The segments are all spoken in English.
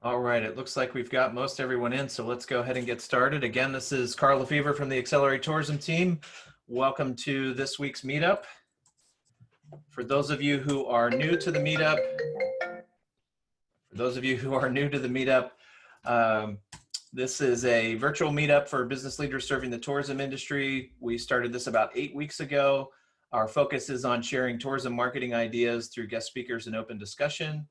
All right, it looks like we've got most everyone in, so let's go ahead and get started. Again, this is Carl Lefevre from the Accelerate Tourism team. Welcome to this week's meetup. For those of you who are new to the meetup, this is a virtual meetup for business leaders serving the tourism industry. We started this about 8 weeks ago. Our focus is on sharing tourism marketing ideas through guest speakers and open discussion.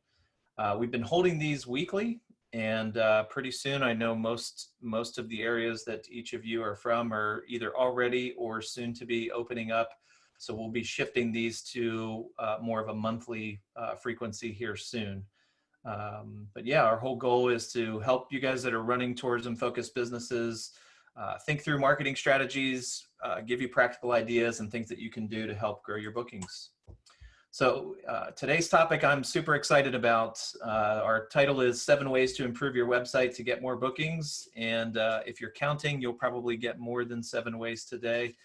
We've been holding these weekly, and pretty soon I know most of the areas that each of you are from are either already or soon to be opening up. So we'll be shifting these to more of a monthly frequency here soon. But yeah, our whole goal is to help you guys that are running tourism focused businesses think through marketing strategies, give you practical ideas and things that you can do to help grow your bookings. So today's topic I'm super excited about. Our title is 7 Ways to Improve Your Website to Get More Bookings. And if you're counting, you'll probably get more than 7 ways today.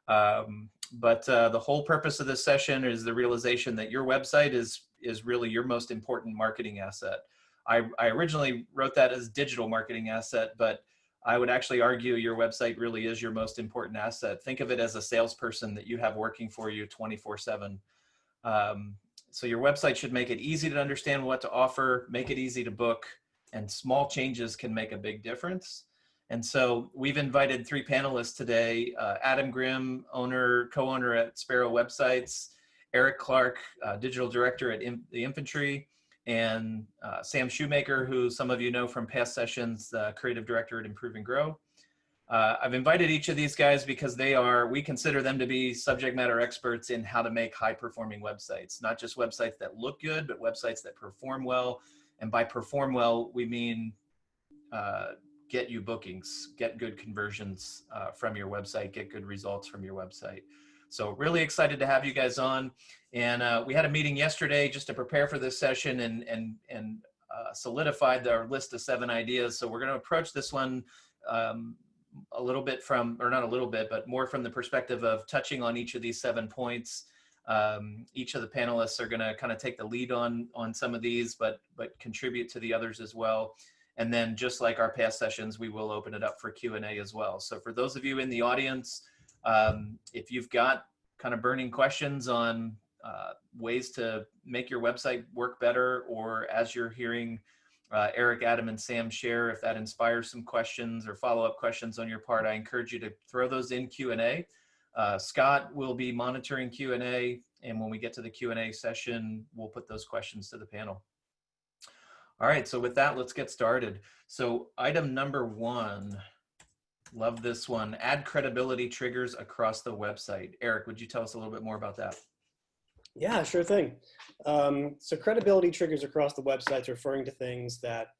But the whole purpose of this session is the realization that your website is really your most important marketing asset. I originally wrote that as digital marketing asset, but I would actually argue your website really is your most important asset. Think of it as a salesperson that you have working for you 24/7. So your website should make it easy to understand what to offer, make it easy to book, and small changes can make a big difference. And so we've invited 3 panelists today, Adam Grimm, co-owner at Sparrow Websites, Eric Clark, digital director at the Infantry, and Sam Shoemaker, who some of you know from past sessions, creative director at Improve and Grow. I've invited each of these guys because we consider them to be subject matter experts in how to make high performing websites, not just websites that look good, but websites that perform well. And by perform well, we mean get you bookings, get good conversions from your website, get good results from your website. So really excited to have you guys on. And we had a meeting yesterday just to prepare for this session and solidified our list of 7 ideas. So we're going to approach this one a little bit or not a little bit, but more from the perspective of touching on each of these 7 points. Each of the panelists are going to kind of take the lead on some of these, but contribute to the others as well. And then just like our past sessions, we will open it up for Q&A as well. So for those of you in the audience, if you've got kind of burning questions on ways to make your website work better, or as you're hearing Eric, Adam, and Sam share, if that inspires some questions or follow-up questions on your part, I encourage you to throw those in Q&A. Scott will be monitoring Q&A, and when we get to the Q&A session, we'll put those questions to the panel. All right, so with that, let's get started. So item number 1, love this one, add credibility triggers across the website. Eric, would you tell us a little bit more about that? Yeah, sure thing. So credibility triggers across the website are referring to things that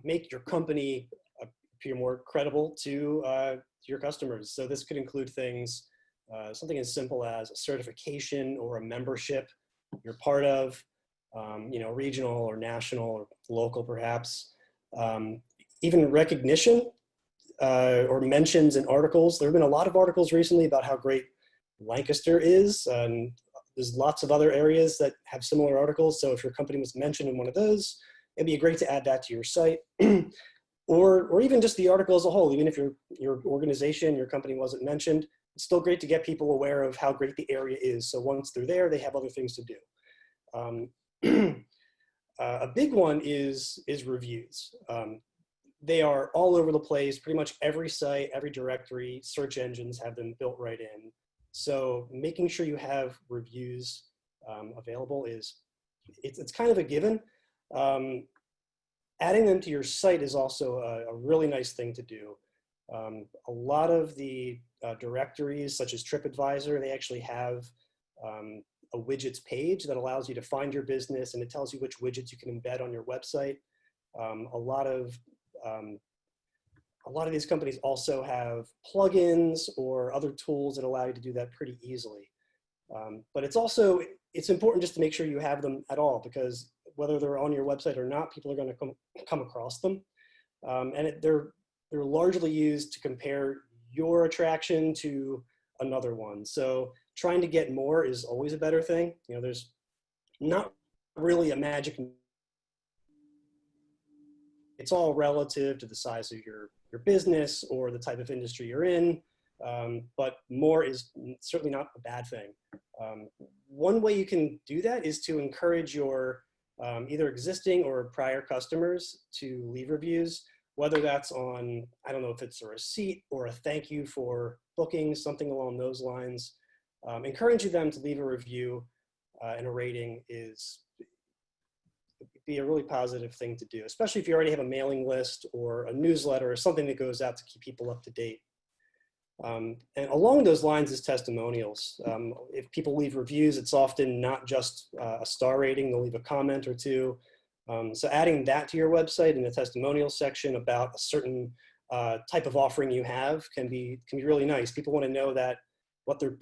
make your company appear more credible to your customers. So this could include things, something as simple as a certification or a membership you're part of, regional or national or local perhaps. Even recognition or mentions in articles. There have been a lot of articles recently about how great Lancaster is. There's lots of other areas that have similar articles. So if your company was mentioned in one of those, it'd be great to add that to your site. or even just the article as a whole. Even if your organization, your company wasn't mentioned, it's still great to get people aware of how great the area is. So once they're there, they have other things to do. A big one is reviews. They are all over the place. Pretty much every site, every directory, search engines have them built right in. So making sure you have reviews available it's kind of a given. Adding them to your site is also a really nice thing to do. A lot of the directories, such as TripAdvisor, they actually have a widgets page that allows you to find your business, and it tells you which widgets you can embed on your website. A lot of these companies also have plugins or other tools that allow you to do that pretty easily. But it's important just to make sure you have them at all, because whether they're on your website or not, people are going to come across them. They're largely used to compare your attraction to another one. So trying to get more is always a better thing. There's not really a magic it's all relative to the size of your business or the type of industry you're in. But more is certainly not a bad thing. One way you can do that is to encourage your either existing or prior customers to leave reviews, whether that's on, I don't know if it's a receipt or a thank you for booking, something along those lines. Encouraging them to leave a review and a rating is be a really positive thing to do, especially if you already have a mailing list or a newsletter or something that goes out to keep people up to date. And along those lines is testimonials. If people leave reviews, it's often not just a star rating, they'll leave a comment or two. So adding that to your website in the testimonial section about a certain type of offering you have can be really nice. People want to know that what they're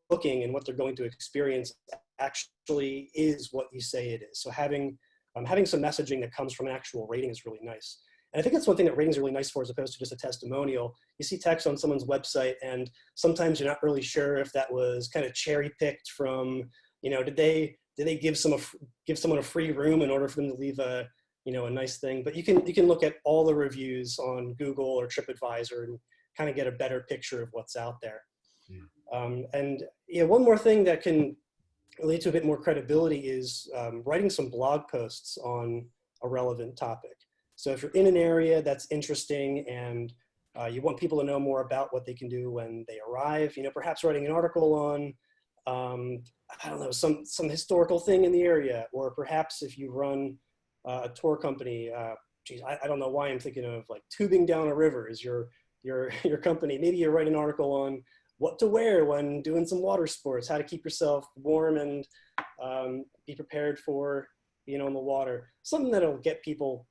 booking and what they're going to experience actually is what you say it is. So having some messaging that comes from an actual rating is really nice. And I think that's one thing that ratings are really nice for, as opposed to just a testimonial. You see text on someone's website, and sometimes you're not really sure if that was kind of cherry picked from, did they give someone a free room in order for them to leave a nice thing. But you can look at all the reviews on Google or TripAdvisor and kind of get a better picture of what's out there. And one more thing that can lead to a bit more credibility is writing some blog posts on a relevant topic. So if you're in an area that's interesting and you want people to know more about what they can do when they arrive, perhaps writing an article on, I don't know, some historical thing in the area, or perhaps if you run a tour company, I don't know why I'm thinking of like tubing down a river is your company. Maybe you write an article on what to wear when doing some water sports, how to keep yourself warm and be prepared for being on the water. Something that'll get people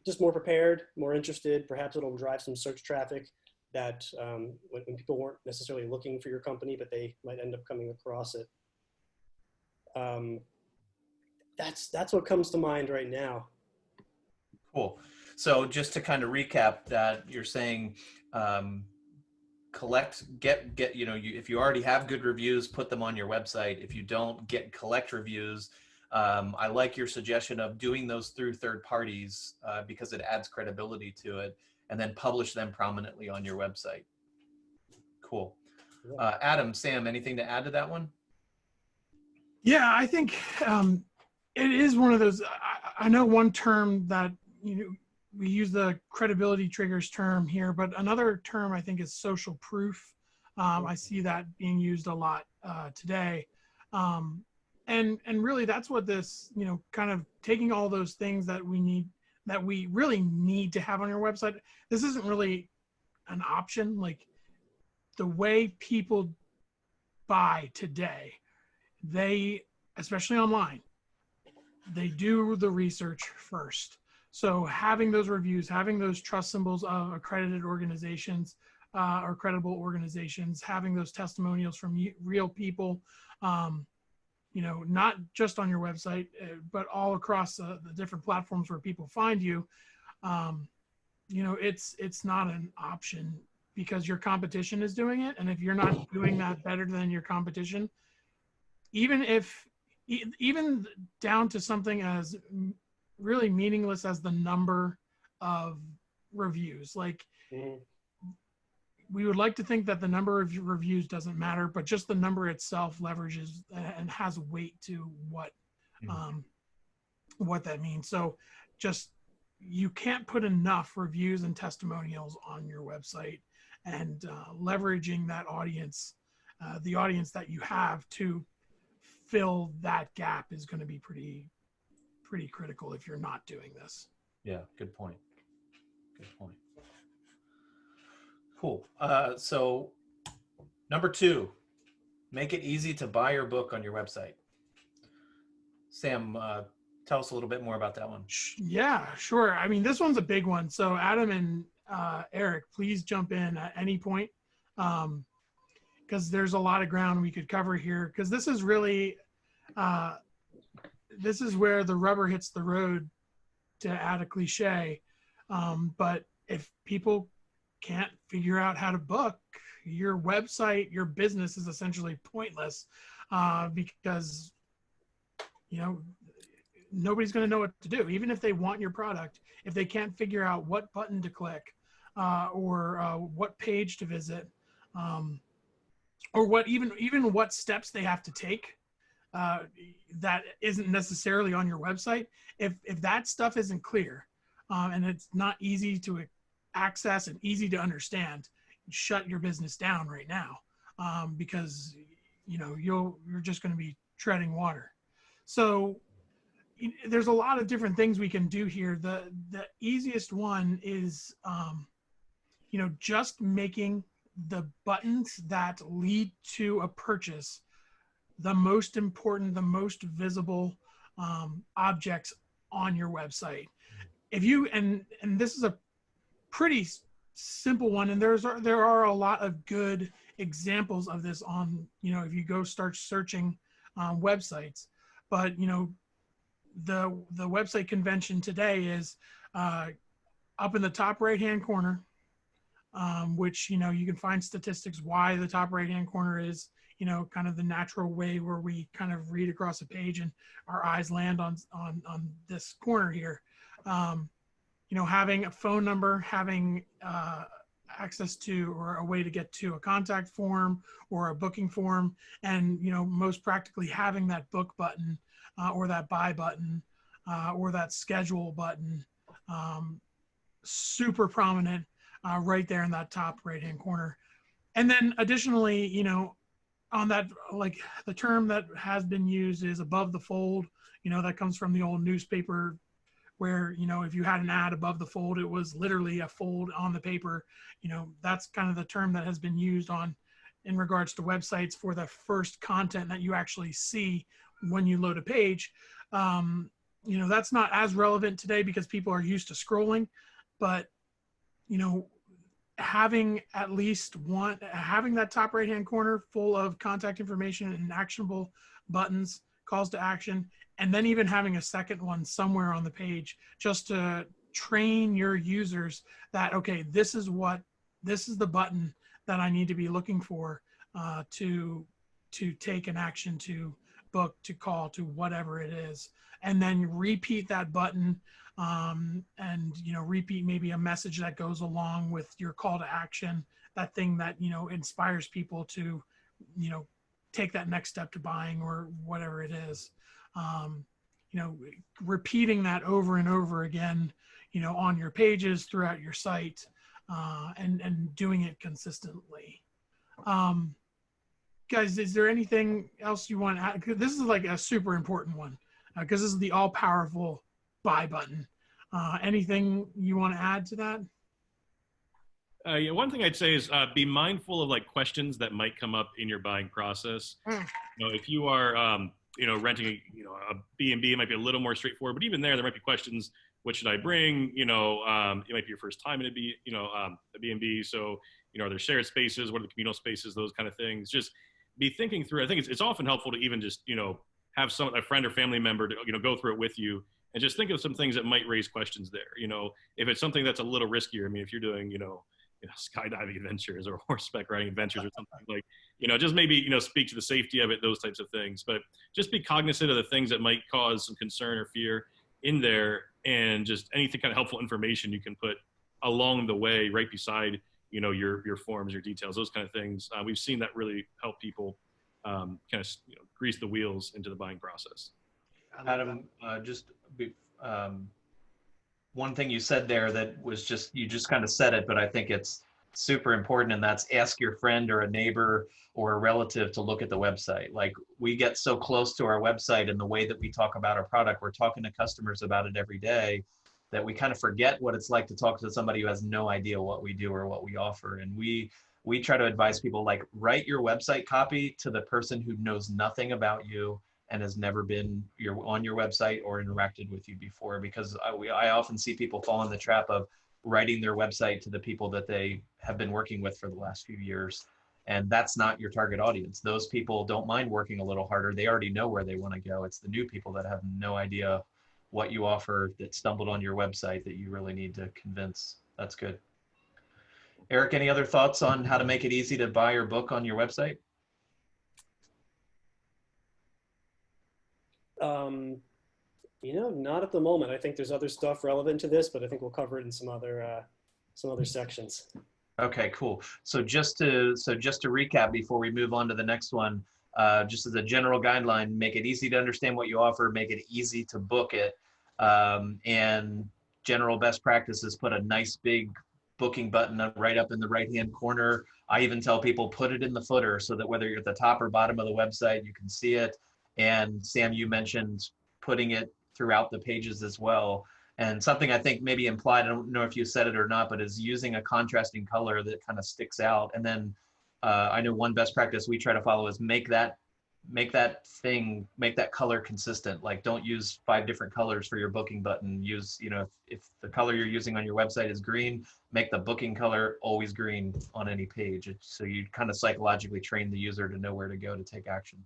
just more prepared, more interested. Perhaps it'll drive some search traffic that when people weren't necessarily looking for your company, but they might end up coming across it. That's what comes to mind right now. Cool. So just to kind of recap that, you're saying if you already have good reviews, put them on your website. If you don't, collect reviews. I like your suggestion of doing those through third parties because it adds credibility to it, and then publish them prominently on your website. Cool. Adam, Sam, anything to add to that one? Yeah, I think it is one of those. I know one term that we use the credibility triggers term here, but another term I think is social proof. I see that being used a lot today. And really that's what this, kind of taking all those things that we really need to have on your website. This isn't really an option. Like the way people buy today, especially online, they do the research first. So having those reviews, having those trust symbols of accredited organizations or credible organizations, having those testimonials from real people, not just on your website, but all across the different platforms where people find you, it's not an option because your competition is doing it. And if you're not doing that better than your competition, even down to something as really meaningless as the number of reviews, like we would like to think that the number of reviews doesn't matter, but just the number itself leverages and has weight to what that means. So just, you can't put enough reviews and testimonials on your website, and leveraging that audience, the audience that you have to fill that gap is going to be pretty critical if you're not doing this. Yeah, good point. Cool. So number 2, make it easy to buy your book on your website. Sam, tell us a little bit more about that one. Yeah, sure. I mean, this one's a big one. So Adam and Eric, please jump in at any point, because there's a lot of ground we could cover here, because this is really, this is where the rubber hits the road, to add a cliche. But if people can't figure out how to book, your website, your business is essentially pointless, because nobody's going to know what to do. Even if they want your product, if they can't figure out what button to click or what page to visit, or what even what steps they have to take that isn't necessarily on your website. If that stuff isn't clear and it's not easy to access and easy to understand, shut your business down right now, because you're just going to be treading water. So there's a lot of different things we can do here. The easiest one is just making the buttons that lead to a purchase the most important, the most visible objects on your website. If you and this is a pretty simple one, and there are a lot of good examples of this on if you go start searching websites. But the website convention today is up in the top right hand corner, which you can find statistics why the top right hand corner is kind of the natural way where we kind of read across a page and our eyes land on this corner here. Having a phone number, having access to or a way to get to a contact form or a booking form, and most practically having that book button or that buy button or that schedule button super prominent right there in that top right hand corner. And then additionally, on that, like the term that has been used is above the fold. That comes from the old newspaper where, if you had an ad above the fold, it was literally a fold on the paper. That's kind of the term that has been used in regards to websites for the first content that you actually see when you load a page. That's not as relevant today because people are used to scrolling, but, having at least having that top right hand corner full of contact information and actionable buttons, calls to action, and then even having a second one somewhere on the page just to train your users that, okay, this is the button that I need to be looking for to take an action, to book, to call, to whatever it is, and then repeat that button and repeat maybe a message that goes along with your call to action, that thing that inspires people to take that next step to buying or whatever it is. Repeating that over and over again on your pages throughout your site, and doing it consistently. Guys, is there anything else you want to add? This is like a super important one because this is the all-powerful buy button. Anything you want to add to that? Yeah, one thing I'd say is be mindful of like questions that might come up in your buying process. If you are renting a B&B, it might be a little more straightforward, but even there might be questions. What should I bring? It might be your first time in a B&B. So, are there shared spaces? What are the communal spaces? Those kind of things. Just be thinking through. I think it's often helpful to even just, have a friend or family member to, go through it with you and just think of some things that might raise questions there. If it's something that's a little riskier, I mean, if you're doing, skydiving adventures or horseback riding adventures or something like, just maybe, speak to the safety of it, those types of things, but just be cognizant of the things that might cause some concern or fear in there, and just anything kind of helpful information you can put along the way, right beside, your forms, your details, those kind of things. We've seen that really help people grease the wheels into the buying process. Adam, one thing you said there that was you just kind of said it, but I think it's super important, and that's ask your friend or a neighbor or a relative to look at the website. Like, we get so close to our website and the way that we talk about our product, we're talking to customers about it every day, that we kind of forget what it's like to talk to somebody who has no idea what we do or what we offer. And we try to advise people, like, write your website copy to the person who knows nothing about you and has never been on your website or interacted with you before, because I often see people fall in the trap of writing their website to the people that they have been working with for the last few years. And that's not your target audience. Those people don't mind working a little harder. They already know where they want to go. It's the new people that have no idea what you offer, that stumbled on your website, that you really need to convince. That's good. Eric, any other thoughts on how to make it easy to buy or book on your website? Not at the moment. I think there's other stuff relevant to this, but I think we'll cover it in some other sections. Okay, cool. So just to recap before we move on to the next one, just as a general guideline, make it easy to understand what you offer, make it easy to book it, and general best practices, put a nice big booking button right up in the right-hand corner. I even tell people put it in the footer so that whether you're at the top or bottom of the website, you can see it. And Sam, you mentioned putting it throughout the pages as well. And something I think maybe implied, I don't know if you said it or not, but is using a contrasting color that kind of sticks out. And then I know one best practice we try to follow is make that color consistent. Like don't use 5 different colors for your booking button. Use, if the color you're using on your website is green, make the booking color always green on any page. So you kind of psychologically train the user to know where to go to take action.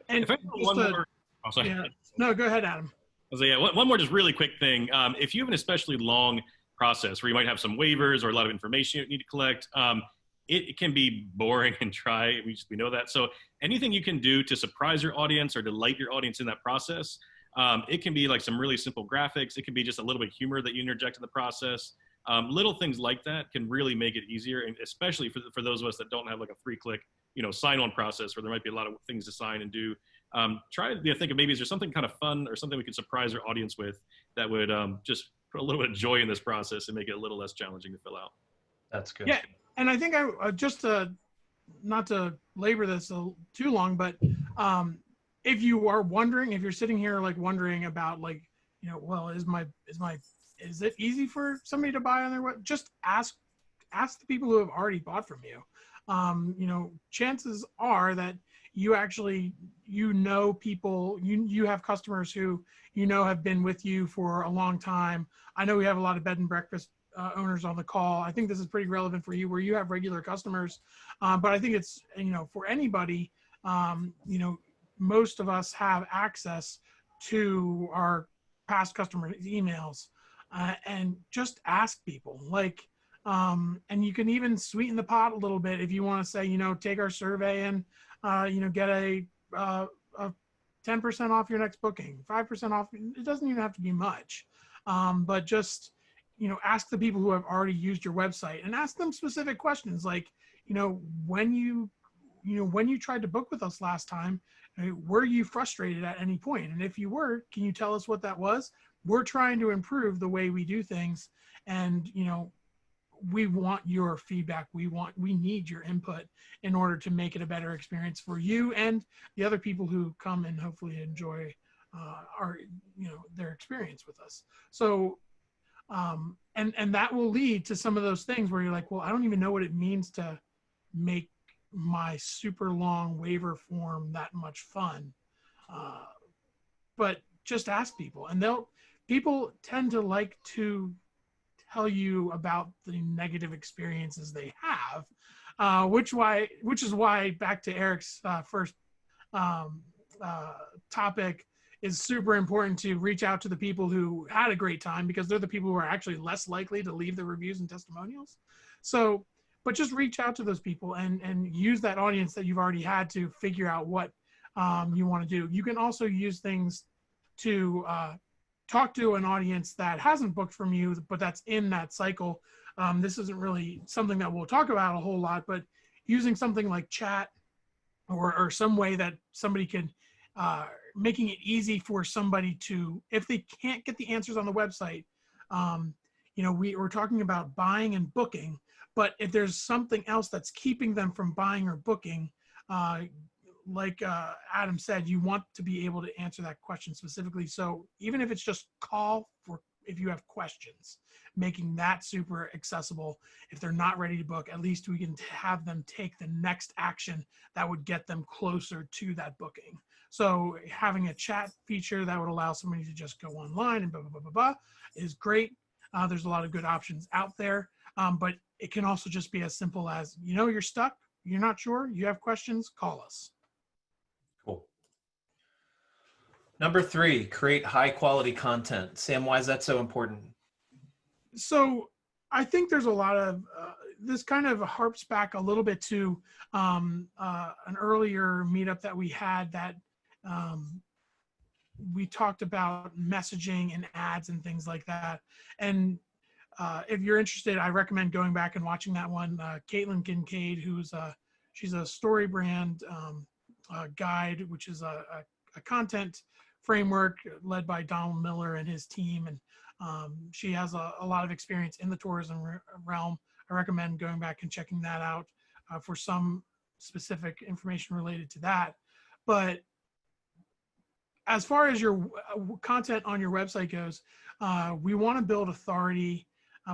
And if I one more, oh, sorry. Yeah. No, go ahead, Adam. So yeah, one more just really quick thing. If you have an especially long process where you might have some waivers or a lot of information you need to collect, it can be boring and dry. We know that. So anything you can do to surprise your audience or delight your audience in that process, it can be like some really simple graphics. It can be just a little bit of humor that you interject in the process. Little things like that can really make it easier, and especially for those of us that don't have like a 3-click, sign-on process where there might be a lot of things to sign and do. Try to think of maybe is there something kind of fun or something we could surprise our audience with that would just put a little bit of joy in this process and make it a little less challenging to fill out. That's good. Yeah, and I think I just not to labor this too long, but if you are wondering, if you're sitting here like wondering about like, well, is it easy for somebody to buy on their web? Just ask the people who have already bought from you. Chances are that you actually, people, you have customers who, have been with you for a long time. I know we have a lot of bed and breakfast owners on the call. I think this is pretty relevant for you where you have regular customers. But I think it's, for anybody, most of us have access to our past customer emails, and just ask people and you can even sweeten the pot a little bit if you want to say, take our survey and, get a 10% off your next booking, 5% off. It doesn't even have to be much, but just, ask the people who have already used your website and ask them specific questions like, when you tried to book with us last time, were you frustrated at any point? And if you were, can you tell us what that was? We're trying to improve the way we do things. And, we want your feedback. We need your input in order to make it a better experience for you and the other people who come and hopefully enjoy their experience with us. So, and that will lead to some of those things where you're like, well, I don't even know what it means to make my super long waiver form that much fun. But just ask people, and people tend to like to tell you about the negative experiences they have, which is why back to Eric's first topic is super important to reach out to the people who had a great time, because they're the people who are actually less likely to leave the reviews and testimonials. So, but just reach out to those people and use that audience that you've already had to figure out what you want to do. You can also use things to talk to an audience that hasn't booked from you, but that's in that cycle. This isn't really something that we'll talk about a whole lot, but using something like chat or some way that somebody can, making it easy for somebody to, if they can't get the answers on the website, we're talking about buying and booking, but if there's something else that's keeping them from buying or booking, like Adam said, you want to be able to answer that question specifically. So even if it's just call for, if you have questions, making that super accessible. If they're not ready to book, at least we can have them take the next action that would get them closer to that booking. So having a chat feature that would allow somebody to just go online and blah, blah, blah, blah, blah is great. There's a lot of good options out there, but it can also just be as simple as, you're stuck, you're not sure, you have questions, call us. Cool. Number 3, create high quality content. Sam, why is that so important? So I think there's a lot of, this kind of harps back a little bit to an earlier meetup that we had that we talked about messaging and ads and things like that. And if you're interested, I recommend going back and watching that one. Caitlin Kincaid, she's a story brand guide, which is a content framework led by Donald Miller and his team. And she has a lot of experience in the tourism realm. I recommend going back and checking that out for some specific information related to that. But as far as your content on your website goes, we want to build authority.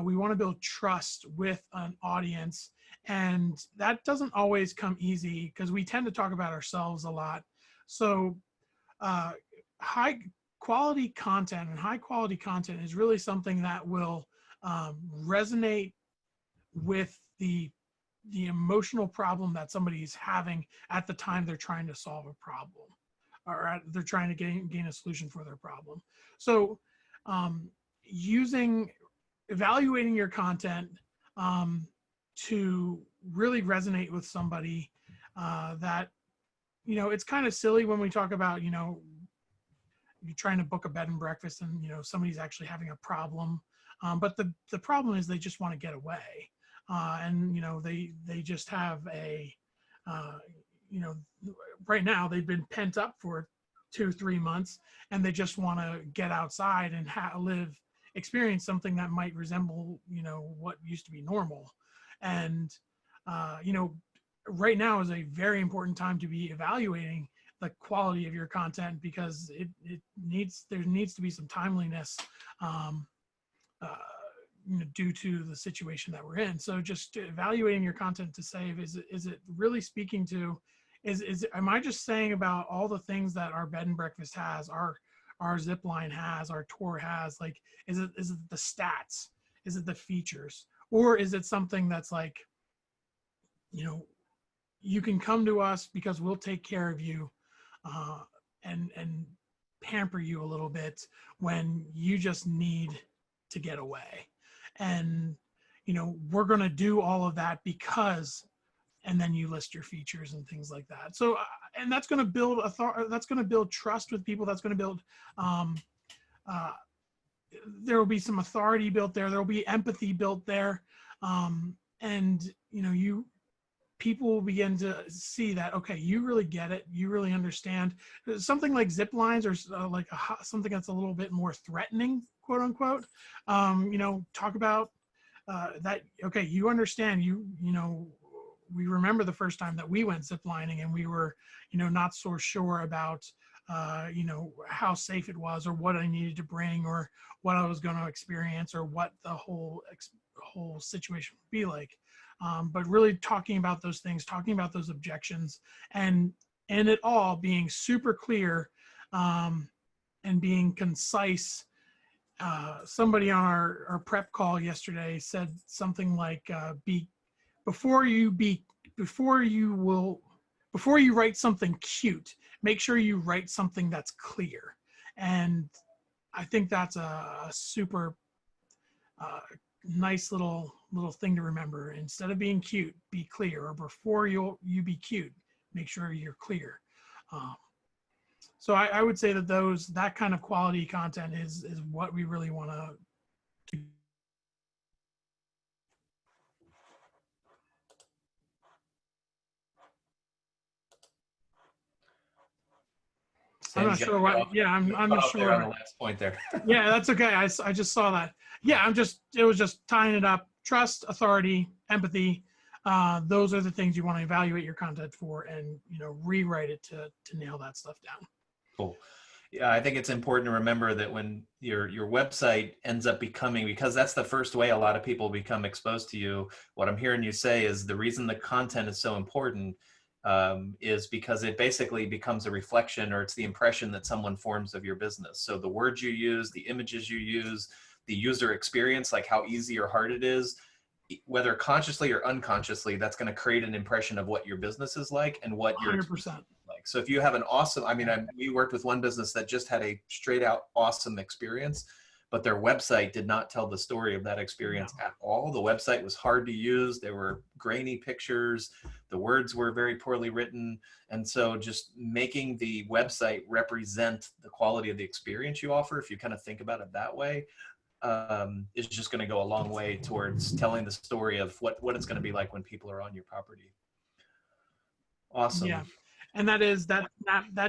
We want to build trust with an audience. And that doesn't always come easy because we tend to talk about ourselves a lot. So high quality content is really something that will resonate with the emotional problem that somebody is having at the time they're trying to solve a problem, or they're trying to gain a solution for their problem. So evaluating your content to really resonate with somebody that, it's kind of silly when we talk about, you're trying to book a bed and breakfast and, somebody's actually having a problem. But the problem is they just want to get away. And, they just have right now they've been pent up for 2-3 months and they just want to get outside and experience something that might resemble, what used to be normal. And, right now is a very important time to be evaluating the quality of your content because there needs to be some timeliness due to the situation that we're in. So just evaluating your content to say, is it really speaking to, am I just saying about all the things that our bed and breakfast has, our zip line has, our tour has, like, is it the stats? Is it the features? Or is it something that's like, you can come to us because we'll take care of you and pamper you a little bit when you just need to get away. And, we're going to do all of that because, and then you list your features and things like that. So, and that's going to build that's going to build trust with people. That's going to build, there will be some authority built there. There will be empathy built there. And, people will begin to see that, okay, you really get it. You really understand. Something like zip lines or something that's a little bit more threatening, quote unquote. Talk about that. Okay, you understand. We remember the first time that we went ziplining and we were, not so sure about, how safe it was or what I needed to bring or what I was going to experience or what the whole situation would be like. But really talking about those things, talking about those objections, and it all being super clear and being concise. Somebody on our prep call yesterday said something like, before you write something cute, make sure you write something that's clear. And I think that's a super nice little thing to remember. Instead of being cute, be clear. Or before you be cute, make sure you're clear. So I would say that that kind of quality content is what we really want to. I'm not sure what. Yeah, I'm not sure on the last point there. Yeah, that's okay. I just saw that. Yeah, it was just tying it up. Trust, authority, empathy. Those are the things you want to evaluate your content for, and rewrite it to nail that stuff down. Cool. Yeah, I think it's important to remember that when your website ends up becoming, because that's the first way a lot of people become exposed to you. What I'm hearing you say is the reason the content is so important is because it basically becomes a reflection, or it's the impression that someone forms of your business. So the words you use, the images you use, the user experience, like how easy or hard it is, whether consciously or unconsciously, that's going to create an impression of what your business is like and what your 100%. like. So if you have an awesome, we worked with one business that just had a straight out awesome experience, but their website did not tell the story of that experience at all. The website was hard to use. There were grainy pictures. The words were very poorly written. And so just making the website represent the quality of the experience you offer, if you kind of think about it that way, is just going to go a long way towards telling the story of what it's going to be like when people are on your property. Awesome. Yeah. And that is that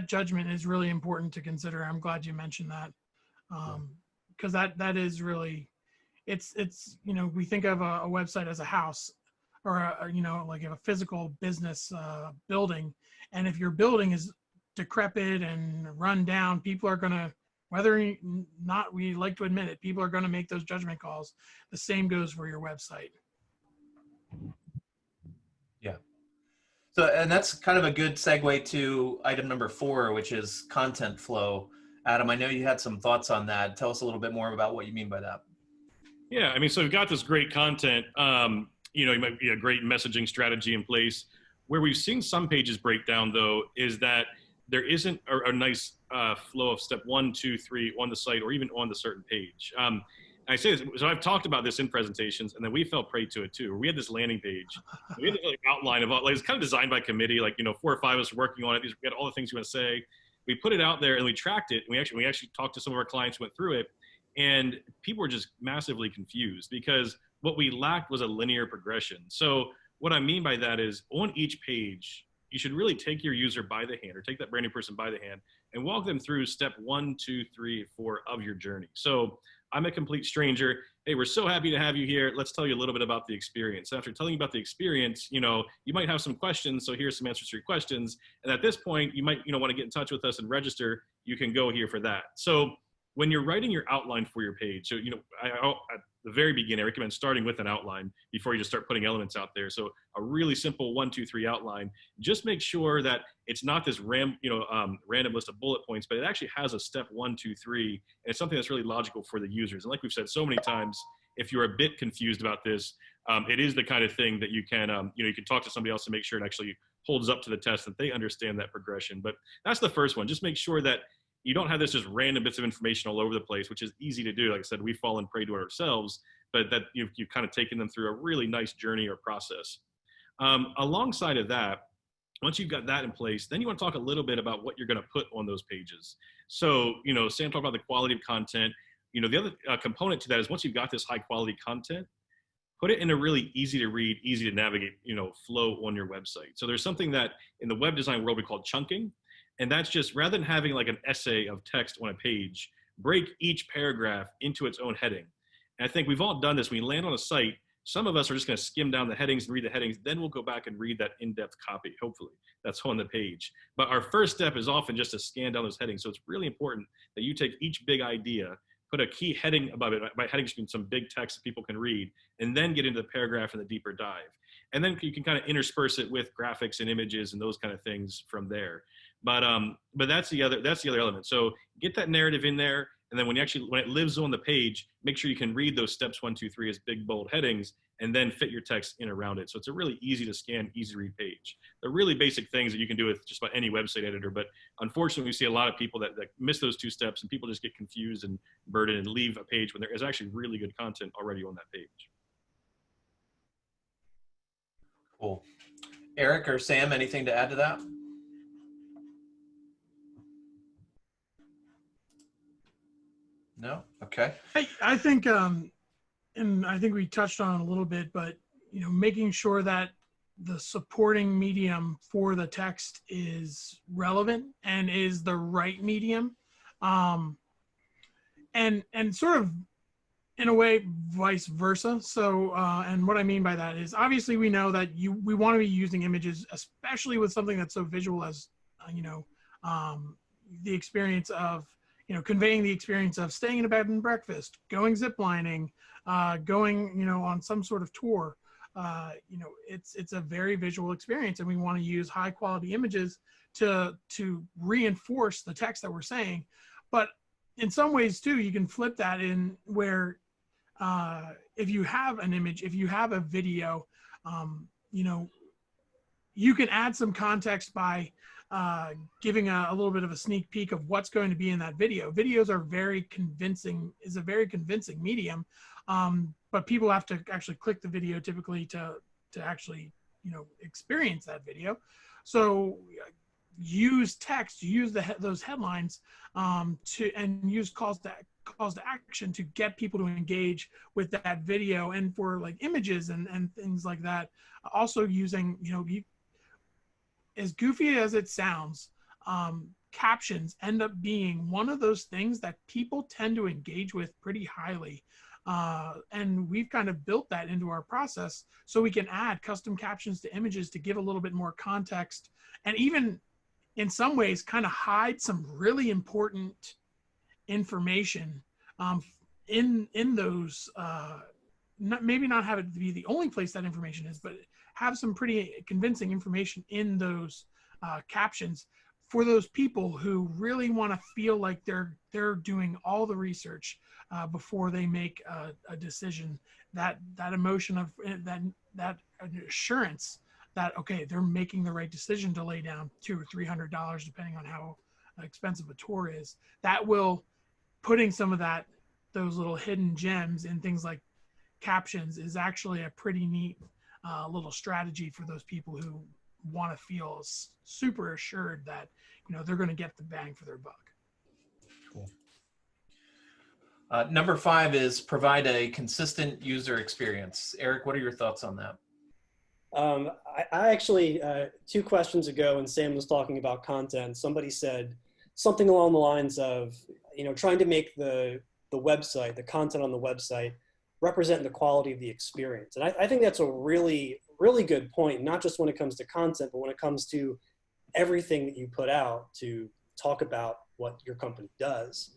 judgment is really important to consider. I'm glad you mentioned that. Because that is really, it's, you know, we think of a website as a house or you know, like a physical business building. And if your building is decrepit and run down, people are going to, whether or not we like to admit it, people are going to make those judgment calls. The same goes for your website. Yeah. So, and that's kind of a good segue to item number 4, which is content flow. Adam, I know you had some thoughts on that. Tell us a little bit more about what you mean by that. Yeah, I mean, so we've got this great content. You know, you might be a great messaging strategy in place. Where we've seen some pages break down, though, is that there isn't a nice flow of step 1, 2, 3 on the site or even on the certain page. I say this, so I've talked about this in presentations, and then we fell prey to it too. We had this landing page. We had this like outline of all, like, it's kind of designed by committee, like, you know, 4 or 5 of us working on it. We had all the things we want to say. We put it out there and we tracked it. And we actually talked to some of our clients who went through it, and people were just massively confused because what we lacked was a linear progression. So what I mean by that is on each page, you should really take your user by the hand or take that brand new person by the hand and walk them through step 1, 2, 3, 4 of your journey. So I'm a complete stranger. Hey, we're so happy to have you here. Let's tell you a little bit about the experience. After telling you about the experience, you know, you might have some questions. So here's some answers to your questions. And at this point, you might, you know, want to get in touch with us and register. You can go here for that. So when you're writing your outline for your page, so, you know, at the very beginning, I recommend starting with an outline before you just start putting elements out there. So a really simple 1, 2, 3 outline. Just make sure that it's not this random list of bullet points, but it actually has a step 1, 2, 3, and it's something that's really logical for the users. And like we've said so many times, if you're a bit confused about this, it is the kind of thing that you can, you know, you can talk to somebody else to make sure it actually holds up to the test, that they understand that progression. But that's the first one. Just make sure that you don't have this just random bits of information all over the place, which is easy to do. Like I said, we've fallen prey to it ourselves, but that you've kind of taken them through a really nice journey or process. Alongside of that, once you've got that in place, then you want to talk a little bit about what you're going to put on those pages. So, you know, Sam talked about the quality of content. You know, the other component to that is once you've got this high quality content, put it in a really easy to read, easy to navigate, you know, flow on your website. So there's something that in the web design world we call chunking. And that's just, rather than having like an essay of text on a page, break each paragraph into its own heading. And I think we've all done this. When you land on a site, some of us are just going to skim down the headings and read the headings. Then we'll go back and read that in-depth copy, hopefully, that's on the page. But our first step is often just to scan down those headings. So it's really important that you take each big idea, put a key heading above it. By heading, just means some big text that people can read, and then get into the paragraph and the deeper dive. And then you can kind of intersperse it with graphics and images and those kind of things from there. But that's the other element. So get that narrative in there, and then when it lives on the page, make sure you can read those steps 1, 2, 3 as big bold headings, and then fit your text in around it. So it's a really easy to scan, easy to read page. They're really basic things that you can do with just about any website editor. But unfortunately, we see a lot of people that miss those 2 steps, and people just get confused and burdened and leave a page when there is actually really good content already on that page. Cool. Eric or Sam, anything to add to that? No? Okay. I think, and I think we touched on it a little bit, but, you know, making sure that the supporting medium for the text is relevant and is the right medium. And sort of in a way, vice versa. So, and what I mean by that is obviously we know that we want to be using images, especially with something that's so visual as, you know, the experience of, you know, conveying the experience of staying in a bed and breakfast, going ziplining, going, you know, on some sort of tour. You know, it's a very visual experience, and we want to use high quality images to reinforce the text that we're saying. But in some ways too, you can flip that in where if you have an image, if you have a video, you know, you can add some context by giving a little bit of a sneak peek of what's going to be in that video. Videos are very convincing, is a very convincing medium, but people have to actually click the video typically to actually, you know, experience that video. So use text, use those headlines and use calls to action to get people to engage with that video. And for like images and things like that, also using, as goofy as it sounds, captions end up being one of those things that people tend to engage with pretty highly. And we've kind of built that into our process so we can add custom captions to images to give a little bit more context, and even in some ways kind of hide some really important information in those, maybe not have it be the only place that information is, but have some pretty convincing information in those captions for those people who really want to feel like they're doing all the research before they make a decision. That emotion of that assurance that, okay, they're making the right decision to lay down $200 or $300, depending on how expensive a tour is. That will, putting some of those little hidden gems in things like captions is actually a pretty neat little strategy for those people who want to feel super assured that they're going to get the bang for their buck. Cool. Number 5 is provide a consistent user experience. Eric, what are your thoughts on that? I actually, 2 questions ago when Sam was talking about content, somebody said something along the lines of, trying to make the website, the content on the website, represent the quality of the experience. And I think that's a really, really good point, not just when it comes to content, but when it comes to everything that you put out to talk about what your company does.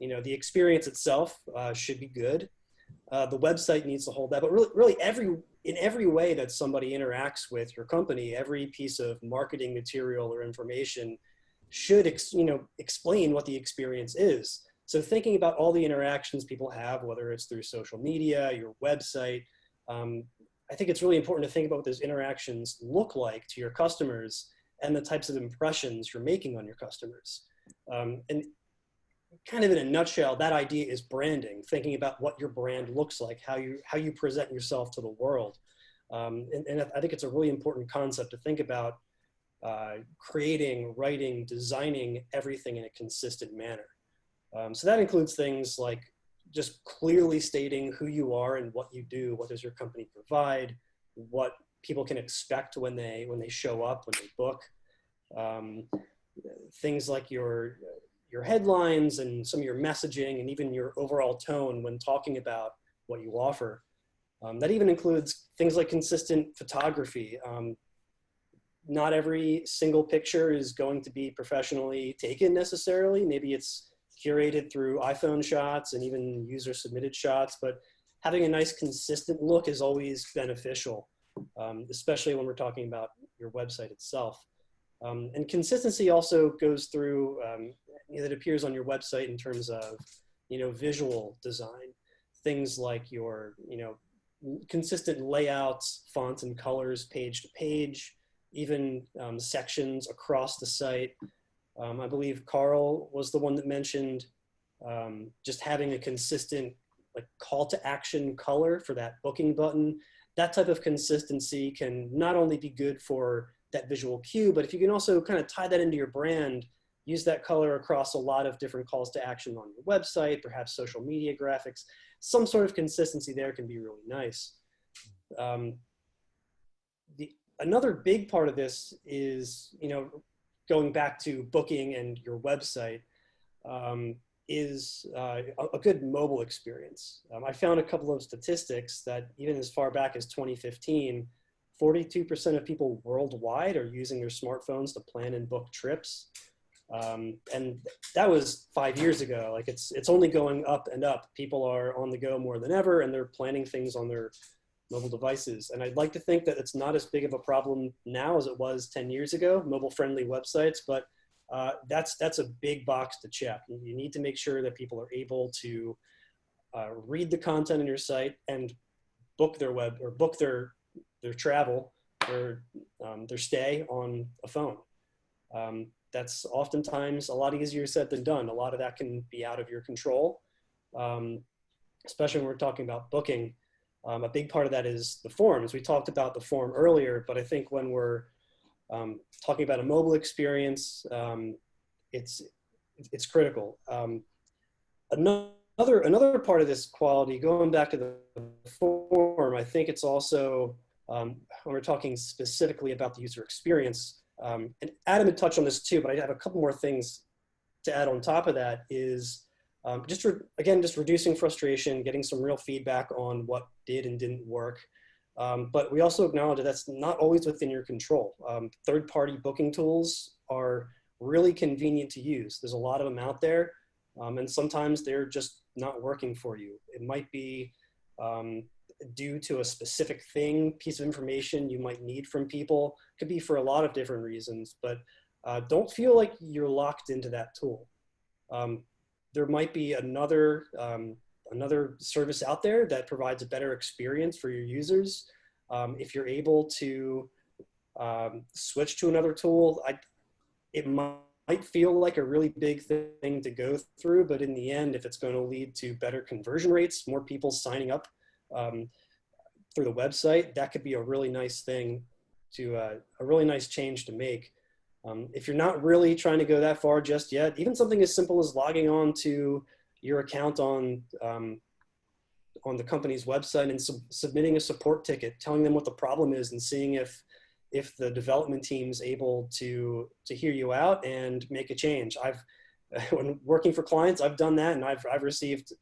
The experience itself should be good. The website needs to hold that, but really in every way that somebody interacts with your company, every piece of marketing material or information should explain what the experience is. So thinking about all the interactions people have, whether it's through social media, your website, I think it's really important to think about what those interactions look like to your customers and the types of impressions you're making on your customers. And kind of in a nutshell, that idea is branding, thinking about what your brand looks like, how you present yourself to the world. And I think it's a really important concept to think about creating, writing, designing everything in a consistent manner. So that includes things like just clearly stating who you are and what you do, what does your company provide, what people can expect when they show up, when they book. Things like your headlines and some of your messaging and even your overall tone when talking about what you offer. That even includes things like consistent photography. Not every single picture is going to be professionally taken necessarily. Maybe it's curated through iPhone shots and even user submitted shots, but having a nice consistent look is always beneficial, especially when we're talking about your website itself. And consistency also goes through, that appears on your website in terms of, visual design, things like your, consistent layouts, fonts and colors, page to page, even sections across the site. I believe Carl was the one that mentioned just having a consistent call to action color for that booking button. That type of consistency can not only be good for that visual cue, but if you can also kind of tie that into your brand, use that color across a lot of different calls to action on your website, perhaps social media graphics, some sort of consistency there can be really nice. Another big part of this is, going back to booking and your website, is a good mobile experience. I found a couple of statistics that even as far back as 2015, 42% of people worldwide are using their smartphones to plan and book trips. And that was 5 years ago. It's only going up and up. People are on the go more than ever, and they're planning things on their mobile devices. And I'd like to think that it's not as big of a problem now as it was 10 years ago, mobile-friendly websites, but that's a big box to check. You need to make sure that people are able to read the content on your site and book their their travel or their stay on a phone. That's oftentimes a lot easier said than done. A lot of that can be out of your control, especially when we're talking about booking. A big part of that is the forms. We talked about the form earlier, but I think when we're Talking about a mobile experience, it's critical. Another part of this quality, going back to the form, I think it's also, when we're talking specifically about the user experience, and Adam had touched on this too, but I have a couple more things to add on top of that, is just reducing frustration, getting some real feedback on what did and didn't work. But we also acknowledge that that's not always within your control. Third-party booking tools are really convenient to use. There's a lot of them out there, and sometimes they're just not working for you. It might be due to a specific piece of information you might need from people. It could be for a lot of different reasons, but don't feel like you're locked into that tool. There might be another service out there that provides a better experience for your users. If you're able to switch to another tool, it might feel like a really big thing to go through, but in the end, if it's going to lead to better conversion rates, more people signing up through the website, that could be a really nice thing a really nice change to make. If you're not really trying to go that far just yet, even something as simple as logging on to your account on the company's website and submitting a support ticket, telling them what the problem is and seeing if the development team's able to hear you out and make a change. When working for clients, I've done that, and I've received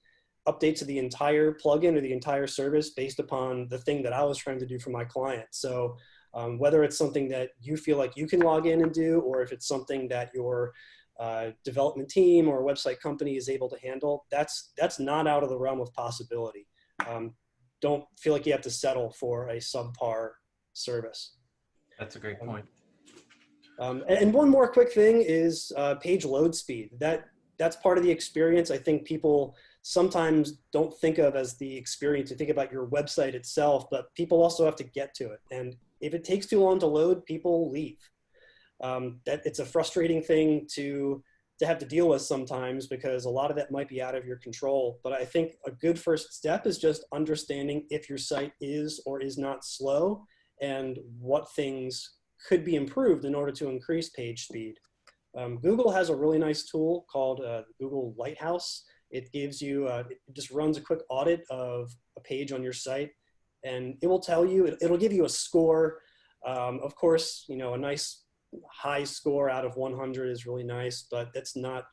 updates to the entire plugin or the entire service based upon the thing that I was trying to do for my client. So whether it's something that you feel like you can log in and do, or if it's something that your development team or website company is able to handle, that's not out of the realm of possibility. Don't feel like you have to settle for a subpar service. That's a great point. And one more quick thing is page load speed. That's part of the experience. I think people sometimes don't think of as the experience. You think about your website itself, but people also have to get to it. And if it takes too long to load, people leave. It's a frustrating thing to have to deal with sometimes, because a lot of that might be out of your control. But I think a good first step is just understanding if your site is or is not slow and what things could be improved in order to increase page speed. Google has a really nice tool called Google Lighthouse. It gives you, it just runs a quick audit of a page on your site, and it will tell you, it'll give you a score. Of course, a nice high score out of 100 is really nice, but that's not,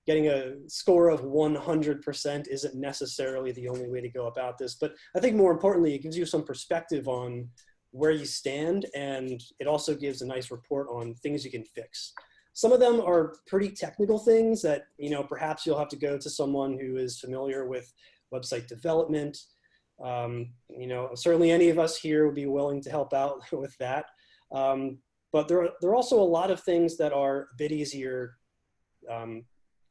getting a score of 100% isn't necessarily the only way to go about this. But I think more importantly, it gives you some perspective on where you stand, and it also gives a nice report on things you can fix. Some of them are pretty technical things that, perhaps you'll have to go to someone who is familiar with website development. Certainly any of us here would be willing to help out with that. But there are also a lot of things that are a bit easier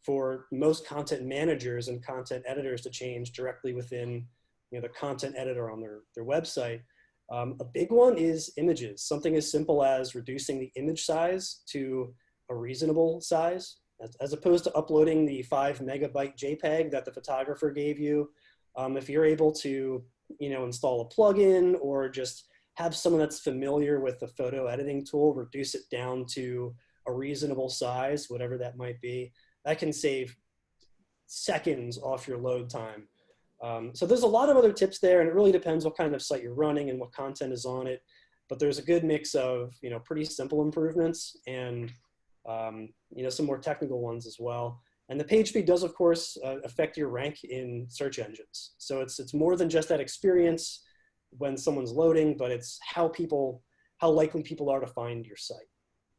for most content managers and content editors to change directly within the content editor on their website. A big one is images. Something as simple as reducing the image size to a reasonable size, as opposed to uploading the 5 megabyte JPEG that the photographer gave you. If you're able to install a plugin, or just have someone that's familiar with the photo editing tool reduce it down to a reasonable size, whatever that might be, that can save seconds off your load time. So there's a lot of other tips there, and it really depends what kind of site you're running and what content is on it. But there's a good mix of pretty simple improvements and some more technical ones as well. And the page speed does, of course, affect your rank in search engines. So it's more than just that experience when someone's loading, but it's how likely people are to find your site.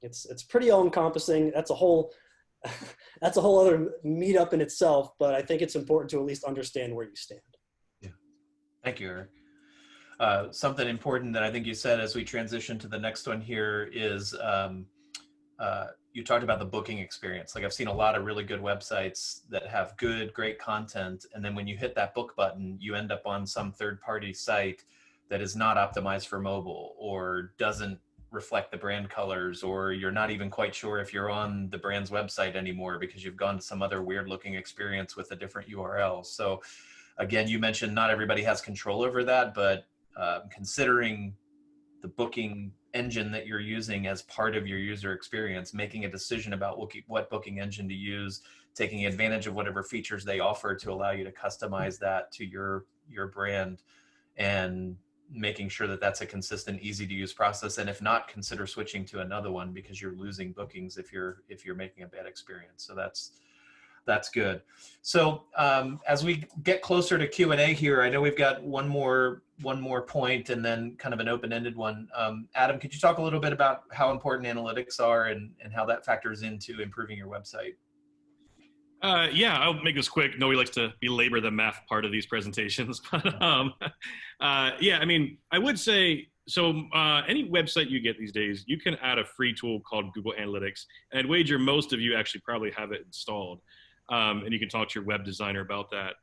It's pretty all-encompassing. That's a whole other meetup in itself, but I think it's important to at least understand where you stand. Yeah. Thank you, Eric. Something important that I think you said as we transition to the next one here is you talked about the booking experience. Like, I've seen a lot of really good websites that have great content, and then when you hit that book button, you end up on some third-party site that is not optimized for mobile, or doesn't reflect the brand colors, or you're not even quite sure if you're on the brand's website anymore because you've gone to some other weird looking experience with a different URL. So again, you mentioned not everybody has control over that, but considering the booking engine that you're using as part of your user experience, making a decision about what booking engine to use, taking advantage of whatever features they offer to allow you to customize that to your brand, and making sure that that's a consistent, easy to use process. And if not, consider switching to another one, because you're losing bookings if you're making a bad experience. So that's good. So as we get closer to Q&A here, I know we've got one more point and then kind of an open-ended one. Adam, could you talk a little bit about how important analytics are and how that factors into improving your website? Yeah, I'll make this quick. Nobody likes to belabor the math part of these presentations. But yeah, I mean, I would say, so any website you get these days, you can add a free tool called Google Analytics. And I'd wager most of you actually probably have it installed. And you can talk to your web designer about that.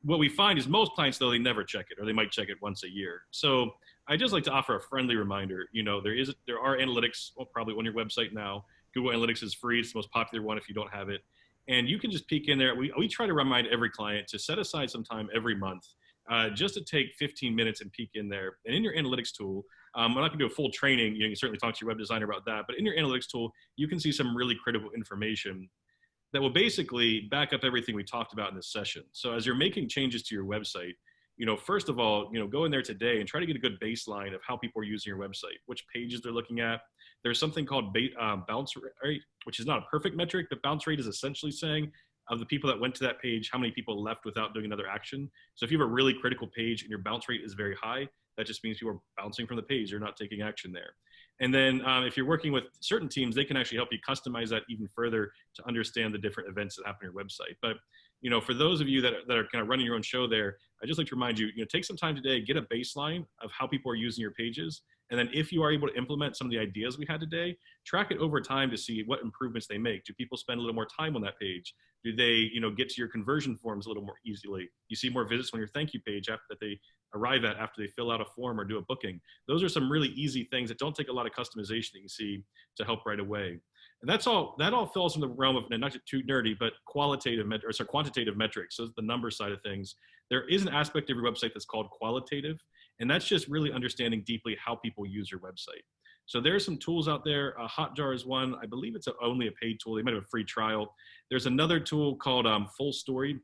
What we find is most clients, though, they never check it, or they might check it once a year. So I just like to offer a friendly reminder. You know, there are analytics, well, probably on your website now. Google Analytics is free. It's the most popular one if you don't have it. And you can just peek in there. We try to remind every client to set aside some time every month just to take 15 minutes and peek in there. And in your analytics tool, I'm not going to do a full training. You can certainly talk to your web designer about that. But in your analytics tool, you can see some really critical information that will basically back up everything we talked about in this session. So as you're making changes to your website, you know, first of all, you know, go in there today and try to get a good baseline of how people are using your website, which pages they're looking at. There's something called bounce rate, which is not a perfect metric, but bounce rate is essentially saying of the people that went to that page, how many people left without doing another action. So if you have a really critical page and your bounce rate is very high, that just means people are bouncing from the page. They're not taking action there. And then if you're working with certain teams, they can actually help you customize that even further to understand the different events that happen on your website. But you know, for those of you that are kind of running your own show there, I just like to remind you, take some time today, get a baseline of how people are using your pages. And then if you are able to implement some of the ideas we had today, track it over time to see what improvements they make. Do people spend a little more time on that page? Do they, get to your conversion forms a little more easily? You see more visits on your thank you page after that they arrive at after they fill out a form or do a booking. Those are some really easy things that don't take a lot of customization that you see to help right away. And that all falls in the realm of, not too nerdy, but quantitative metrics. So the number side of things. There is an aspect of your website that's called qualitative, and that's just really understanding deeply how people use your website. So there are some tools out there. Hotjar is one. I believe it's only a paid tool. They might have a free trial. There's another tool called Full Story.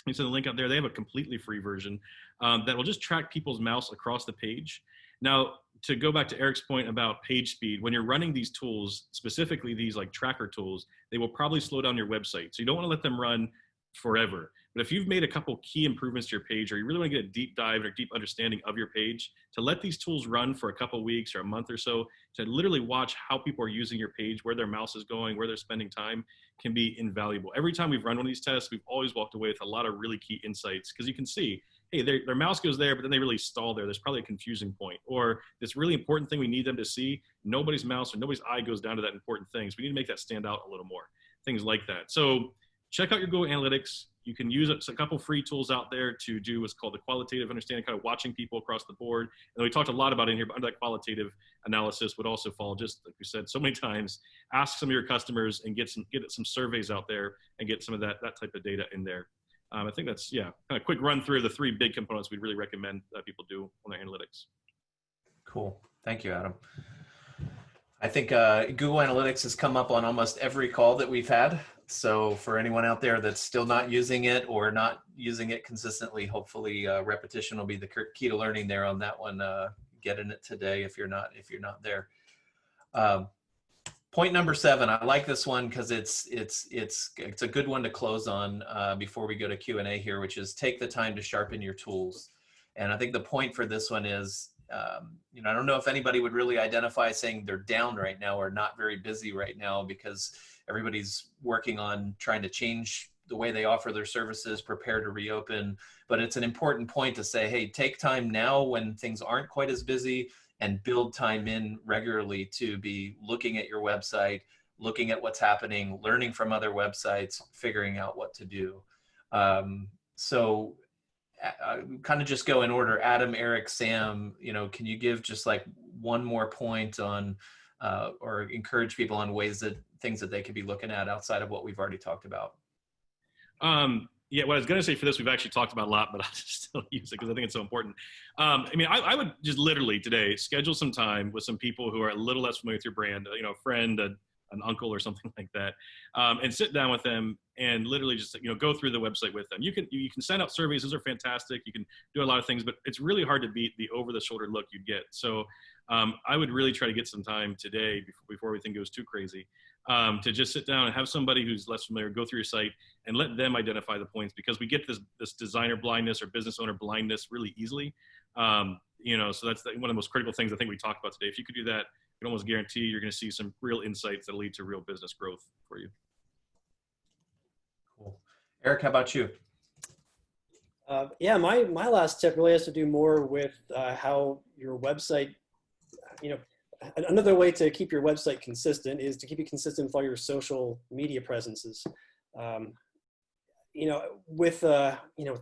You see the link out there. They have a completely free version that will just track people's mouse across the page. Now, to go back to Eric's point about page speed, when you're running these tools, specifically these like tracker tools, they will probably slow down your website. So you don't want to let them run forever. But if you've made a couple key improvements to your page, or you really want to get a deep dive or deep understanding of your page, to let these tools run for a couple weeks or a month or so, to literally watch how people are using your page, where their mouse is going, where they're spending time, can be invaluable. Every time we've run one of these tests, we've always walked away with a lot of really key insights, because you can see, hey, their mouse goes there, but then they really stall there. There's probably a confusing point. Or this really important thing we need them to see, nobody's mouse or nobody's eye goes down to that important thing. So we need to make that stand out a little more, things like that. So check out your Google Analytics. You can use a couple free tools out there to do what's called the qualitative understanding, kind of watching people across the board. And we talked a lot about it in here, but under that qualitative analysis would also fall, just like we said so many times, ask some of your customers and get some surveys out there and get some of that type of data in there. I think that's, kind of quick run through the three big components we'd really recommend that people do on their analytics. Cool. Thank you, Adam. I think Google Analytics has come up on almost every call that we've had. So for anyone out there that's still not using it or not using it consistently, hopefully repetition will be the key to learning there on that one. Get in it today if you're not there. Point number 7, I like this one because it's a good one to close on before we go to Q&A here, which is take the time to sharpen your tools. And I think the point for this one is, I don't know if anybody would really identify saying they're down right now or not very busy right now, because everybody's working on trying to change the way they offer their services, prepare to reopen. But it's an important point to say, hey, take time now when things aren't quite as busy, and build time in regularly to be looking at your website, looking at what's happening, learning from other websites, figuring out what to do. So kind of just go in order. Adam, Eric, Sam, can you give just like one more point on or encourage people on things that they could be looking at outside of what we've already talked about? Yeah, what I was going to say for this, we've actually talked about a lot, but I'll just still use it because I think it's so important. I mean, I would just literally today schedule some time with some people who are a little less familiar with your brand, you know, a friend, an uncle or something like that, and sit down with them and literally just, you know, go through the website with them. You can send out surveys. Those are fantastic. You can do a lot of things, but it's really hard to beat the over the shoulder look you'd get. So I would really try to get some time today before everything goes too crazy, to just sit down and have somebody who's less familiar go through your site and let them identify the points, because we get this designer blindness or business owner blindness really easily. You know, so that's one of the most critical things I think we talked about today. If you could do that, I can almost guarantee you're going to see some real insights that lead to real business growth for you. Cool. Eric, how about you? Yeah, my last tip really has to do more with how your website, you know, another way to keep your website consistent is to keep it consistent with all your social media presences. You know, with the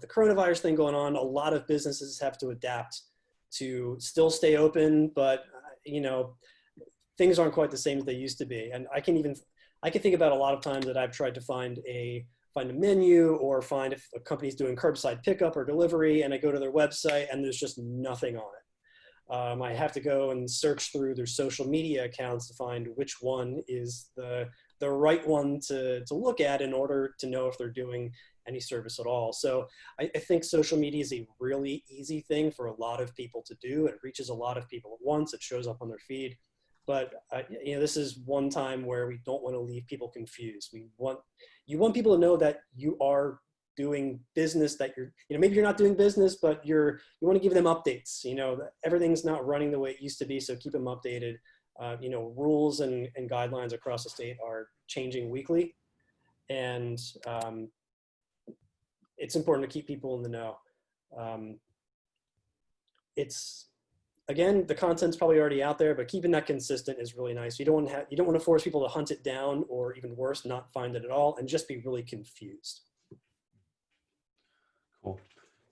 coronavirus thing going on, a lot of businesses have to adapt to still stay open, but you know, things aren't quite the same as they used to be. And I can think about a lot of times that I've tried to find a menu or find if a company's doing curbside pickup or delivery, and I go to their website and there's just nothing on it. I have to go and search through their social media accounts to find which one is the right one to look at in order to know if they're doing any service at all. So I think social media is a really easy thing for a lot of people to do. It reaches a lot of people at once. It shows up on their feed. But you know, this is one time where we don't want to leave people confused. You want people to know that you are doing business, that you know, maybe you're not doing business, but you want to give them updates. You know, everything's not running the way it used to be, so keep them updated. You know, rules and guidelines across the state are changing weekly, and it's important to keep people in the know. Again, the content's probably already out there, but keeping that consistent is really nice. You don't want to force people to hunt it down, or even worse, not find it at all and just be really confused. Cool.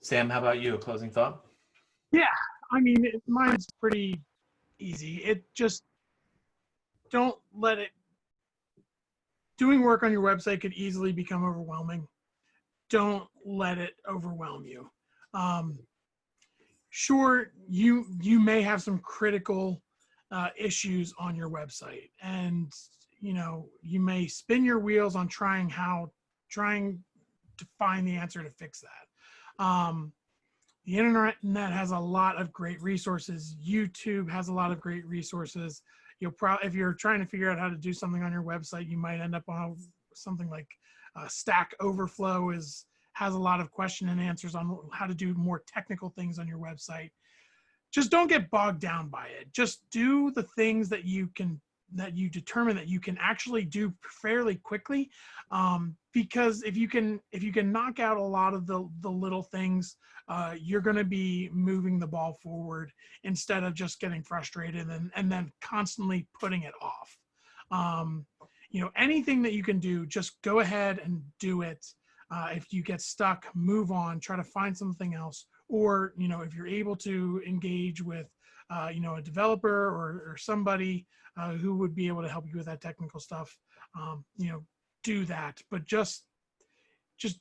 Sam, how about you? A closing thought? Yeah, I mean, mine's pretty easy. It just don't let it. Doing work on your website could easily become overwhelming. Don't let it overwhelm you. Sure, you may have some critical issues on your website, and you know, you may spin your wheels on trying to find the answer to fix that. The internet has a lot of great resources. YouTube has a lot of great resources. If you're trying to figure out how to do something on your website, you might end up on something like Stack Overflow has a lot of question and answers on how to do more technical things on your website. Just don't get bogged down by it. Just do the things that you determine that you can actually do fairly quickly. Because if you can knock out a lot of the little things, you're going to be moving the ball forward instead of just getting frustrated and then constantly putting it off. You know, anything that you can do, just go ahead and do it. If you get stuck, move on, try to find something else. Or, you know, if you're able to engage with, you know, a developer or somebody who would be able to help you with that technical stuff, you know, do that. But just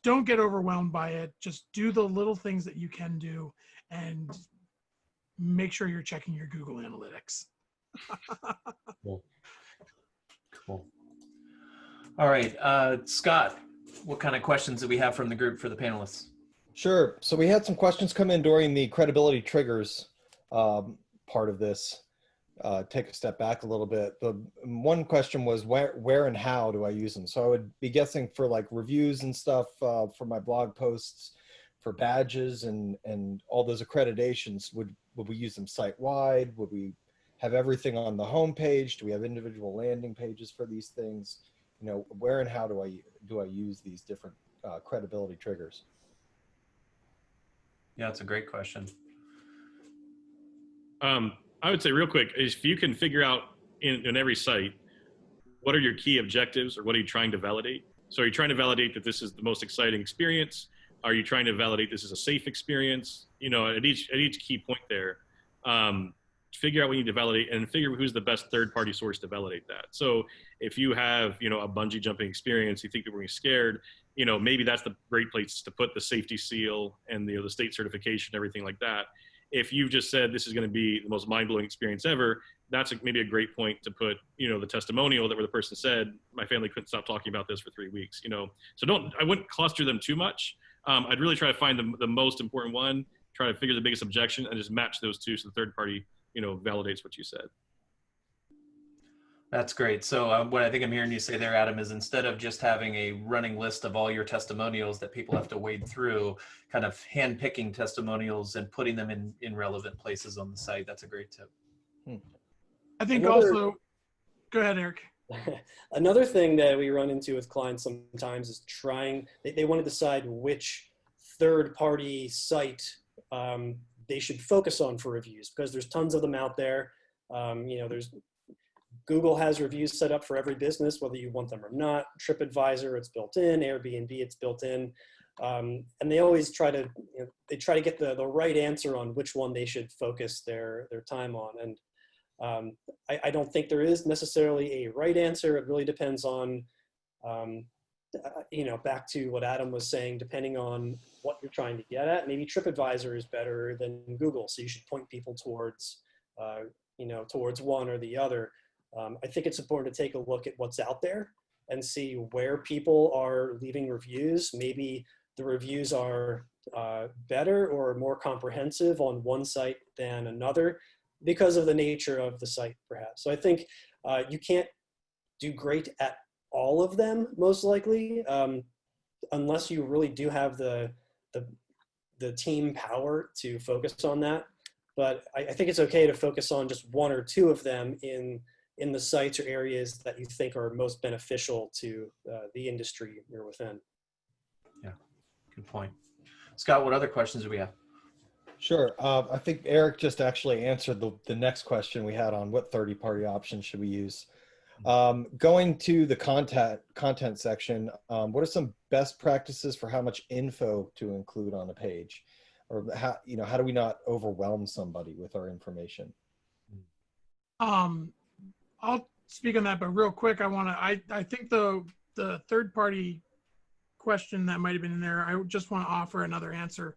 don't get overwhelmed by it. Just do the little things that you can do and make sure you're checking your Google Analytics. Cool. Cool. All right, Scott, what kind of questions do we have from the group for the panelists? Sure. So we had some questions come in during the credibility triggers part of this. Take a step back a little bit. The one question was where and how do I use them? So I would be guessing for like reviews and stuff for my blog posts, for badges and all those accreditations. Would we use them site-wide? Would we have everything on the home page? Do we have individual landing pages for these things? You know, where and how do I use these different credibility triggers? Yeah, that's a great question. I would say real quick, if you can figure out in every site, what are your key objectives or what are you trying to validate? So are you trying to validate that this is the most exciting experience? Are you trying to validate this is a safe experience? You know, at each key point there, figure out what you need to validate and figure who's the best third-party source to validate that. So if you have, a bungee jumping experience, you think people are going to be scared, maybe that's the great place to put the safety seal and the state certification, everything like that. If you've just said this is going to be the most mind-blowing experience ever, that's maybe a great point to put, the testimonial that where the person said, my family couldn't stop talking about this for 3 weeks, So I wouldn't cluster them too much. I'd really try to find the most important one, try to figure the biggest objection, and just match those two so the third party, validates what you said. That's great. So what I think I'm hearing you say there, Adam, is instead of just having a running list of all your testimonials that people have to wade through, kind of hand-picking testimonials and putting them in relevant places on the site. That's a great tip. I think also, go ahead, Eric. Another thing that we run into with clients sometimes is they want to decide which third-party site they should focus on for reviews, because there's tons of them out there. Google has reviews set up for every business, whether you want them or not. TripAdvisor, it's built in. Airbnb, it's built in. And they always try to get the right answer on which one they should focus their time on. And I don't think there is necessarily a right answer. It really depends on, back to what Adam was saying, depending on what you're trying to get at. Maybe TripAdvisor is better than Google, so you should point people towards one or the other. I think it's important to take a look at what's out there and see where people are leaving reviews. Maybe the reviews are better or more comprehensive on one site than another because of the nature of the site, perhaps. So I think you can't do great at all of them, most likely, unless you really do have the team power to focus on that. But I think it's okay to focus on just one or two of them in the sites or areas that you think are most beneficial to the industry you're within. Yeah, good point. Scott, what other questions do we have? Sure. I think Eric just actually answered the next question we had on what third-party options should we use. Going to the content section, what are some best practices for how much info to include on a page? Or how do we not overwhelm somebody with our information? I'll speak on that, but real quick, I think the third-party question that might have been in there, I just want to offer another answer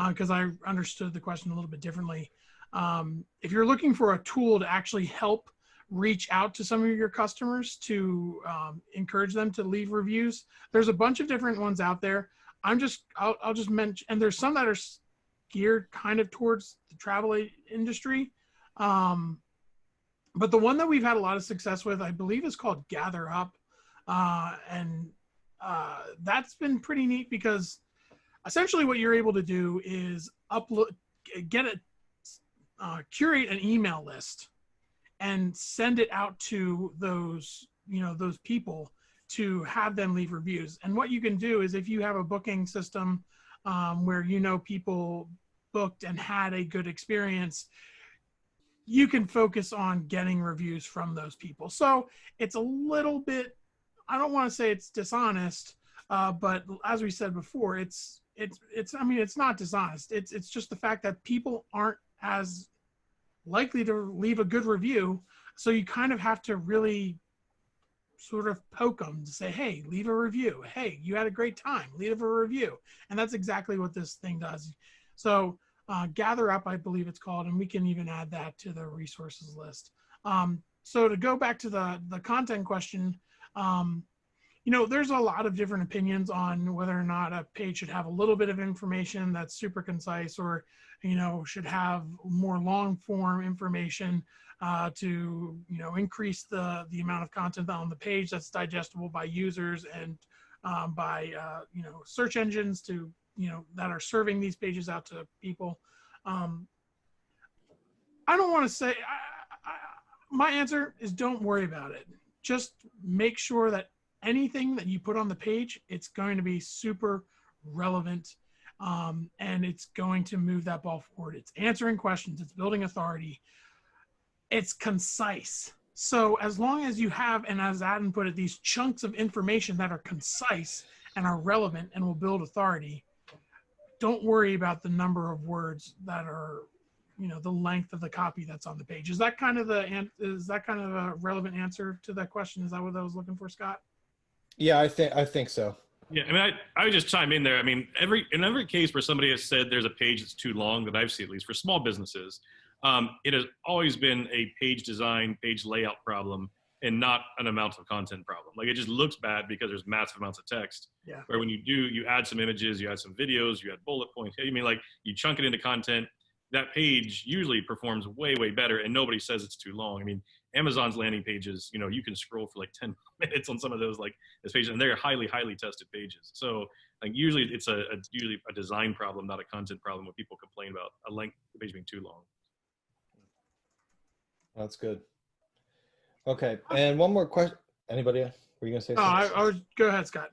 because I understood the question a little bit differently. If you're looking for a tool to actually help reach out to some of your customers to encourage them to leave reviews, there's a bunch of different ones out there. I'll just mention, and there's some that are geared kind of towards the travel industry. But the one that we've had a lot of success with, I believe, is called Gather Up. And that's been pretty neat because essentially what you're able to do is curate an email list and send it out to those people to have them leave reviews. And what you can do is if you have a booking system where people booked and had a good experience, you can focus on getting reviews from those people. So it's a little bit, I don't want to say it's dishonest, but as we said before, it's not dishonest. It's just the fact that people aren't as likely to leave a good review. So you kind of have to really sort of poke them to say, hey, leave a review. Hey, you had a great time, leave a review. And that's exactly what this thing does. So Gather Up, I believe it's called, and we can even add that to the resources list. So to go back to the content question, there's a lot of different opinions on whether or not a page should have a little bit of information that's super concise or, should have more long form information to, increase the amount of content on the page that's digestible by users and by, search engines to, that are serving these pages out to people. I don't want to say, my answer is don't worry about it. Just make sure that anything that you put on the page, it's going to be super relevant and it's going to move that ball forward. It's answering questions, it's building authority, it's concise. So as long as you have, and as Adam put it, these chunks of information that are concise and are relevant and will build authority, don't worry about the number of words that are, the length of the copy that's on the page. Is that kind of a relevant answer to that question? Is that what I was looking for, Scott? Yeah, I think so. Yeah, I mean, I would just chime in there. I mean, in every case where somebody has said there's a page that's too long that I've seen, at least for small businesses, it has always been a page design, page layout problem, and not an amount of content problem. Like, it just looks bad because there's massive amounts of text. Yeah. Where when you add some images, you add some videos, you add bullet points. I mean, like, you chunk it into content. That page usually performs way, way better, and nobody says it's too long. I mean, Amazon's landing pages, you can scroll for like 10 minutes on some of those, like, this page, and they're highly, highly tested pages. So, like, usually it's usually a design problem, not a content problem, when people complain about the page being too long. That's good. Okay, and one more question. Anybody else? Were you gonna say something? Go ahead, Scott.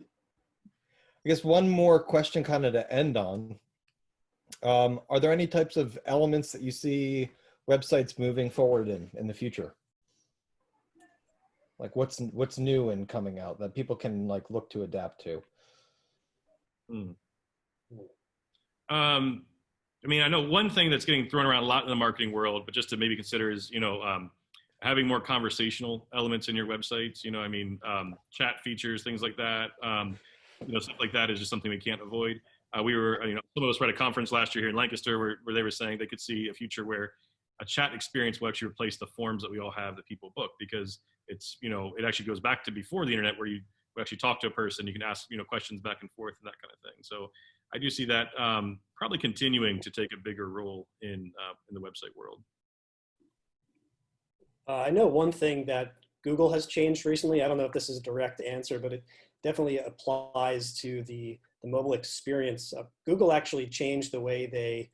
I guess one more question kind of to end on. Are there any types of elements that you see websites moving forward in the future? Like, what's new and coming out that people can like look to adapt to? I mean, I know one thing that's getting thrown around a lot in the marketing world, but just to maybe consider is, having more conversational elements in your websites. Chat features, things like that. Stuff like that is just something we can't avoid. We were, some of us were at a conference last year here in Lancaster where they were saying they could see a future where a chat experience will actually replace the forms that we all have that people book, because it's, it actually goes back to before the internet, where you actually talk to a person, you can ask, questions back and forth and that kind of thing. So I do see that probably continuing to take a bigger role in the website world. I know one thing that Google has changed recently. I don't know if this is a direct answer, but it definitely applies to the mobile experience. Google actually changed the way they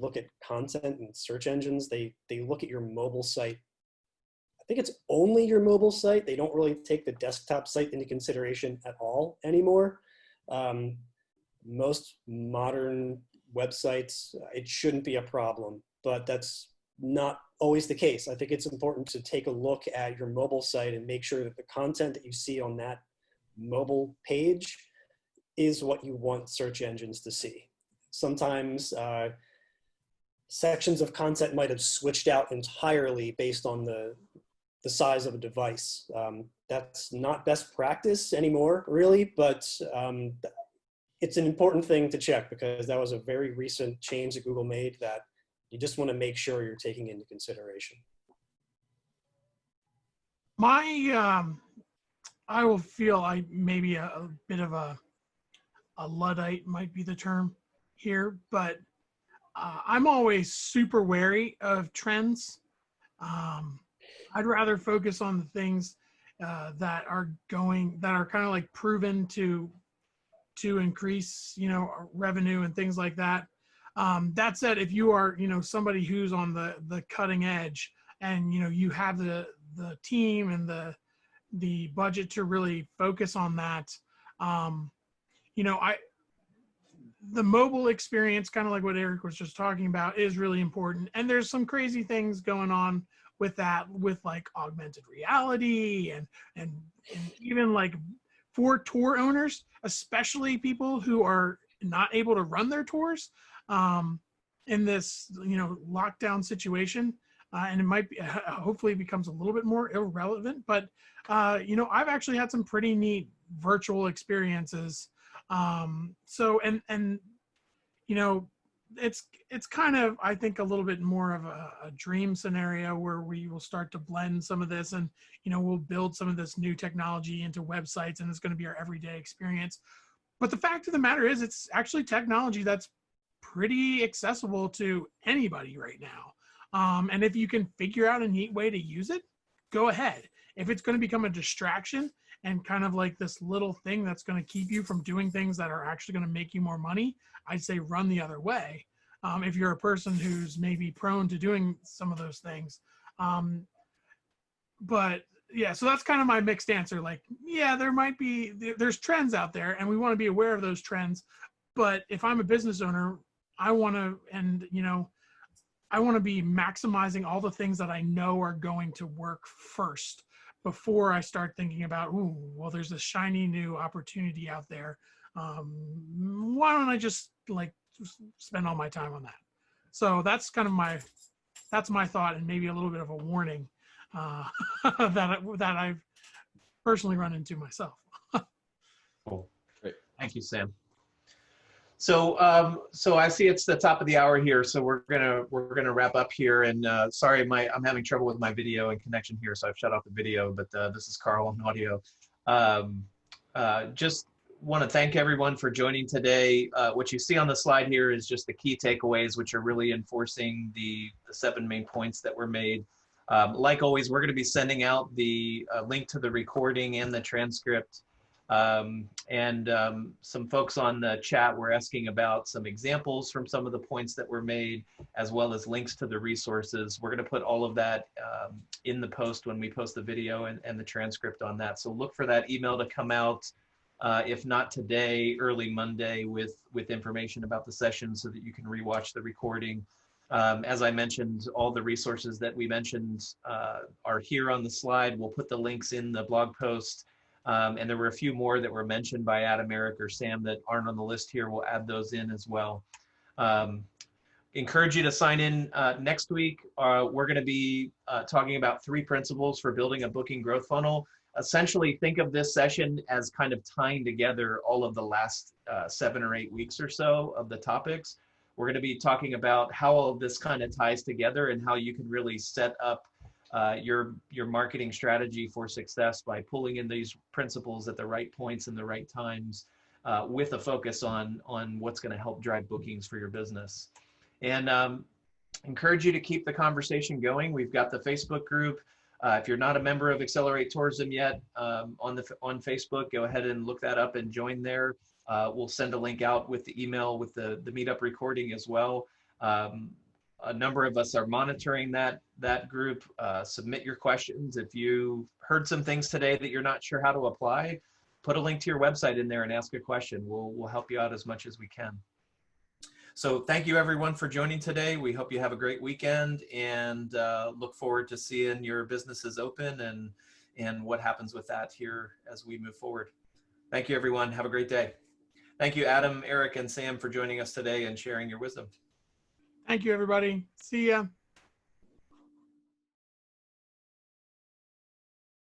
look at content and search engines. They look at your mobile site. I think it's only your mobile site. They don't really take the desktop site into consideration at all anymore. Most modern websites, it shouldn't be a problem, but that's not always the case. I think it's important to take a look at your mobile site and make sure that the content that you see on that mobile page is what you want search engines to see. Sometimes sections of content might have switched out entirely based on the size of a device. That's not best practice anymore, really, but it's an important thing to check, because that was a very recent change that Google made that you just want to make sure you're taking into consideration. I will feel maybe a bit of a Luddite might be the term here, but I'm always super wary of trends. I'd rather focus on the things that are kind of like proven to increase, revenue and things like that. That said, if you are, somebody who's on the cutting edge, and you have the team and the budget to really focus on that, the mobile experience, kind of like what Eric was just talking about, is really important. And there's some crazy things going on with that, with like augmented reality and even like for tour owners, especially people who are not able to run their tours in this lockdown situation, and it might be, hopefully becomes a little bit more irrelevant, but I've actually had some pretty neat virtual experiences. It's kind of, I think, a little bit more of a dream scenario where we will start to blend some of this, and we'll build some of this new technology into websites, and it's going to be our everyday experience. But the fact of the matter is, it's actually technology that's pretty accessible to anybody right now. And if you can figure out a neat way to use it, go ahead. If it's going to become a distraction and kind of like this little thing that's going to keep you from doing things that are actually going to make you more money, I'd say run the other way. If you're a person who's maybe prone to doing some of those things. But yeah, so that's kind of my mixed answer. Like, yeah, there's trends out there, and we want to be aware of those trends. But if I'm a business owner, I want to be maximizing all the things that I know are going to work first before I start thinking about, well, there's a shiny new opportunity out there. Why don't I just like spend all my time on that? So that's kind of my that's my thought, and maybe a little bit of a warning that I've personally run into myself. Cool. Great. Thank you, Sam. So, so I see it's the top of the hour here, so we're gonna wrap up here. And sorry, I'm having trouble with my video and connection here, so I've shut off the video. But this is Carl on audio. Just want to thank everyone for joining today. What you see on the slide here is just the key takeaways, which are really enforcing the 7 main points that were made. Like always, we're going to be sending out the link to the recording and the transcript. Some folks on the chat were asking about some examples from some of the points that were made, as well as links to the resources. We're going to put all of that in the post when we post the video and the transcript on that. So look for that email to come out, if not today, early Monday, with information about the session so that you can rewatch the recording. As I mentioned, all the resources that we mentioned are here on the slide. We'll put the links in the blog post. And there were a few more that were mentioned by Adam, Eric, or Sam that aren't on the list here. We'll add those in as well. Encourage you to sign in next week. We're going to be talking about 3 principles for building a booking growth funnel. Essentially, think of this session as kind of tying together all of the last 7 or 8 weeks or so of the topics. We're going to be talking about how all of this kind of ties together and how you can really set up your marketing strategy for success by pulling in these principles at the right points and the right times, with a focus on what's going to help drive bookings for your business. And encourage you to keep the conversation going. We've got the Facebook group. If you're not a member of Accelerate Tourism yet on Facebook, go ahead and look that up and join there. We'll send a link out with the email with the meetup recording as well. A number of us are monitoring that group. Submit your questions. If you heard some things today that you're not sure how to apply, put a link to your website in there and ask a question. We'll help you out as much as we can. So thank you everyone for joining today. We hope you have a great weekend, and look forward to seeing your businesses open and what happens with that here as we move forward. Thank you everyone. Have a great day. Thank you, Adam, Eric, and Sam for joining us today and sharing your wisdom. Thank you, everybody. See ya.